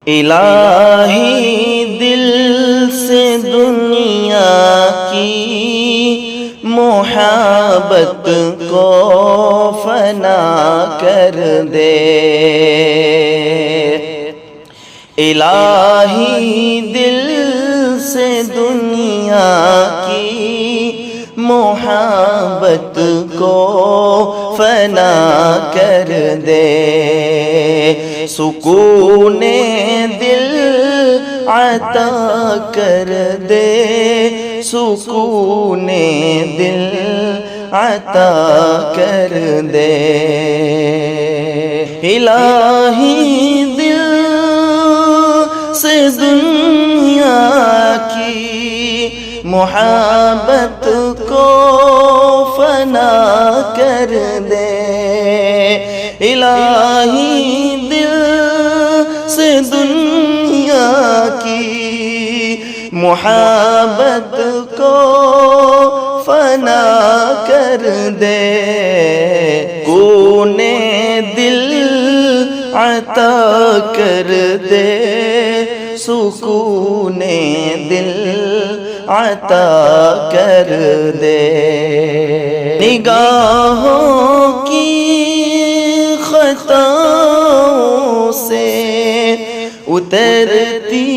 الہی دل سے دنیا کی محبت کو فنا کر دے، الہی دل سے دنیا کی محبت کو فنا کر دے، سکون دل عطا کر دے، سکون دل عطا کر دے، الہی دل سے دنیا کی محبت کو فنا کر دے، الہی دل سے دنیا کی محبت کو فنا کر دے، سکون دل عطا کر دے، سکون دل عطا کر دے، نگاہوں کی خطاؤں سے اترتی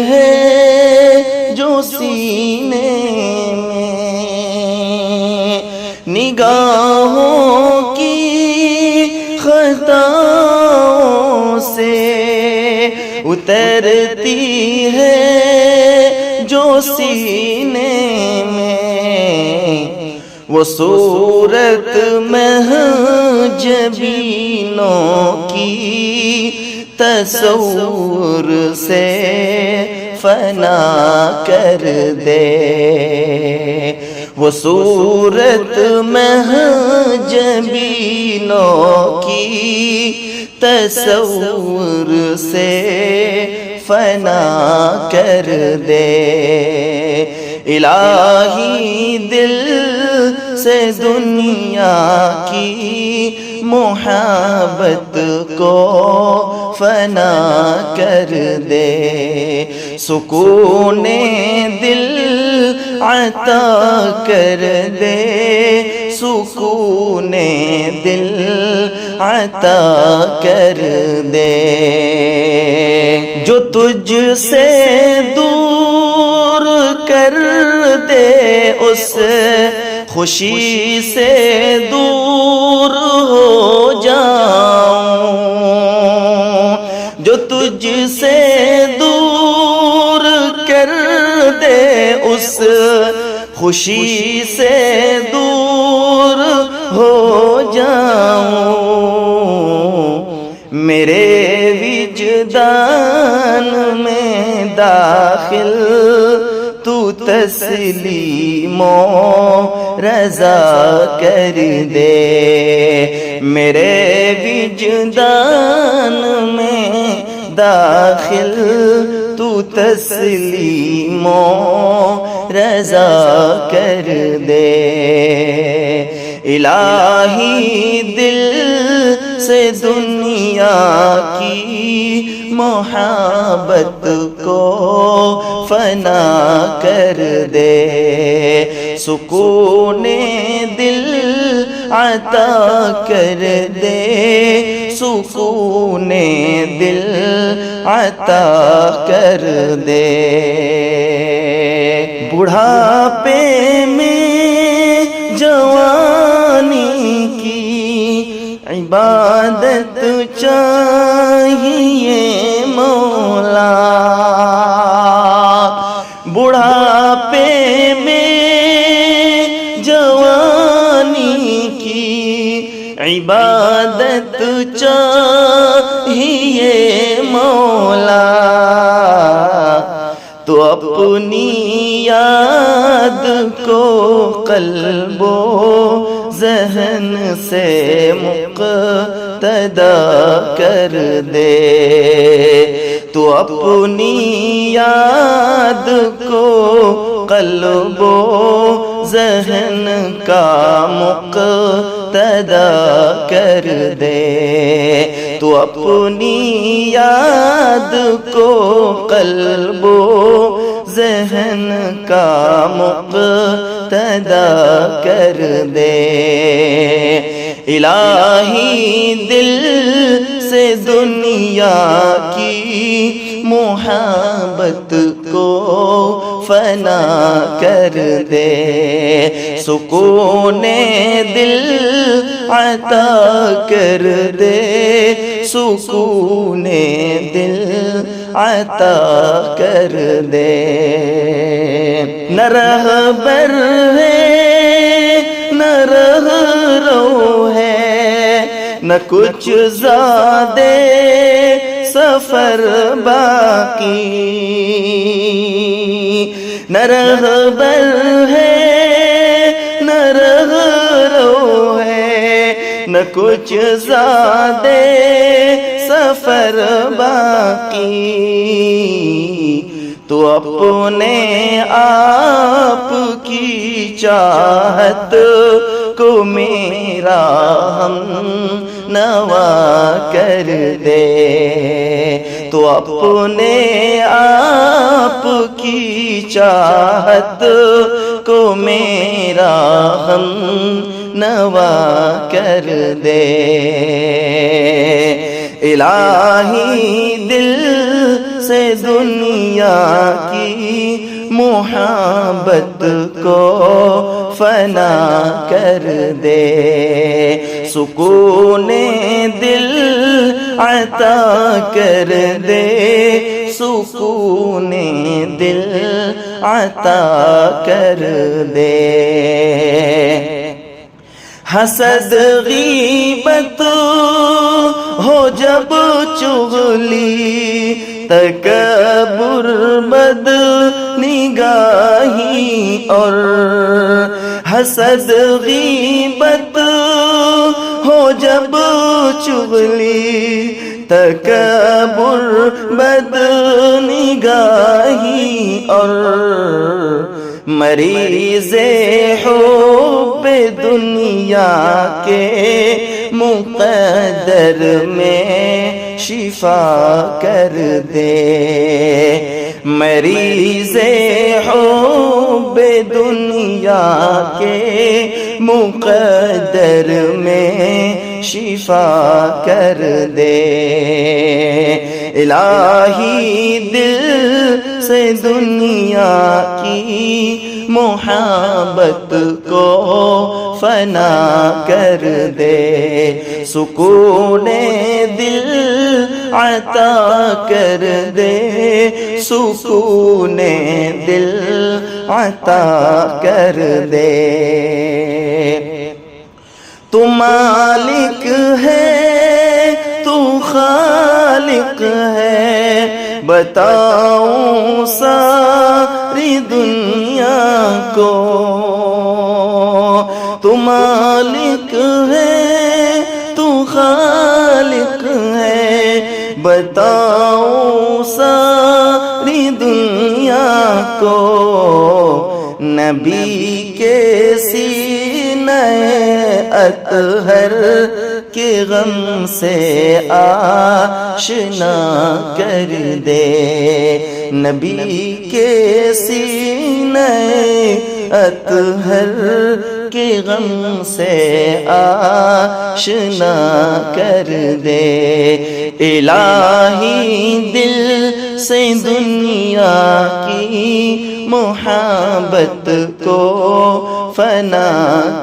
ہے جو سینے میں، نگاہوں کی خطاؤں سے اترتی ہے جو سینے میں، وہ صورت محجبینوں کی تصور سے فنا کر دے، وہ صورت محجبینوں کی تصور سے فنا کر دے، الہی دل سے دنیا کی محبت کو فنا کر دے، سکون دل عطا کر دے، سکون دل عطا کر دے، جو تجھ سے دور کر دے اس خوشی سے دور ہو جاؤں، جو تجھ سے دور کر دے اس خوشی سے دور ہو جاؤں، میرے وجدان میں داخل تو تسلیم و رضا کر دے، میرے وجدان میں داخل تو تسلیم و رضا کر دے، الہی دل سے دنیا کی محبت کو فنا کر دے، سکون دل عطا کر دے، سکون دل عطا کر دے، بڑھاپے میں جوانی کی عبادت چاہیے مولا، بڑھاپے میں جوانی کی عبادت چاہیے مولا، تو اپنی یاد کو قلب و ذہن سے مقتدا کر دے، تو اپنی یاد کو قلب و ذہن کا مقتدا کر دے، تو اپنی یاد کو قلب و ذہن کا مقتدا کر دے۔ الہی دل سے دنیا کی محبت کو فنا کر دے، سکون دل عطا کر دے، سکون دل عطا کر دے۔ نہ رہبر ہے نہ رہرو ہے، نہ کچھ زیادہ سفر باقی، نہ رہبر ہے نہ رہرو ہے، نہ کچھ زیادہ سفر باقی۔ تو اپنے آپ کی چاہت کو میرا ہم نوا کر دے، تو اپنے آپ کی چاہت کو میرا ہم نوا کر دے۔ الہی دل سے دنیا کی محبت کو فنا کر دے، سکون دل عطا کر دے، سکون دل عطا کر دے۔ حسد غیبت ہو جب چغلی، تکبر بد نگاہی اور حسد غیبت ہو جب چغلی، تکبر بد نگاہی اور مریض حب دنیا کے مقدر میں شفا کر دے، مریض حب دنیا کے مقدر میں شفا کر دے۔ الہی دل سے دنیا کی محبت کو فنا کر دے، سکون دل عطا کر دے، سکون دل عطا کر دے۔ تو مالک ہے تو خالق ہے، بتاؤں ساری دنیا کو، تو مالک ہے تو خالق ہے، بتاؤں ساری دنیا کو۔ نبی کے سینہ اطہر کے غم سے آشنا کر دے، نبی کے سینہ اطہر کے غم سے آشنا کر دے۔ الہی دل سے دنیا کی محبت کو فنا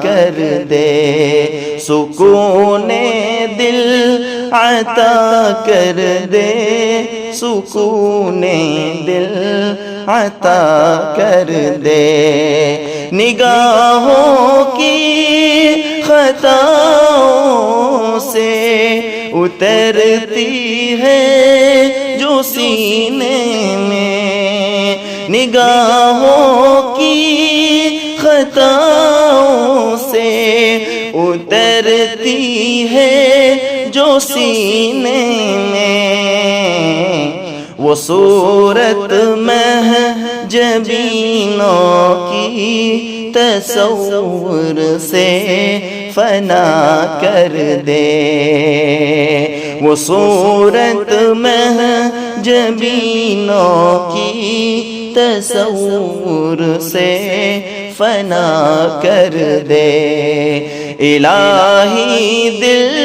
کر دے، سکون دل عطا کر دے، سکون دل عطا کر دے۔ نگاہوں کی خطاؤں سے اترتی ہے جو سینے میں، نگاہوں کی خطاؤں سے اترتی ہے جو سینے میں، وہ صورت محجبینوں کی تصور سے فنا کر دے، وہ صورت محجبینوں جبینوں کی تصور سے فنا کر دے۔ الہی دل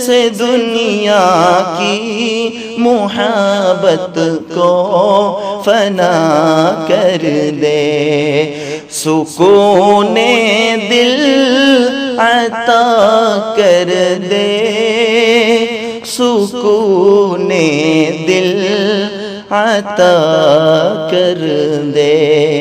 سے دنیا کی محبت کو فنا کر دے۔ سکون دل عطا کر دے، سکون دل عطا کر دے۔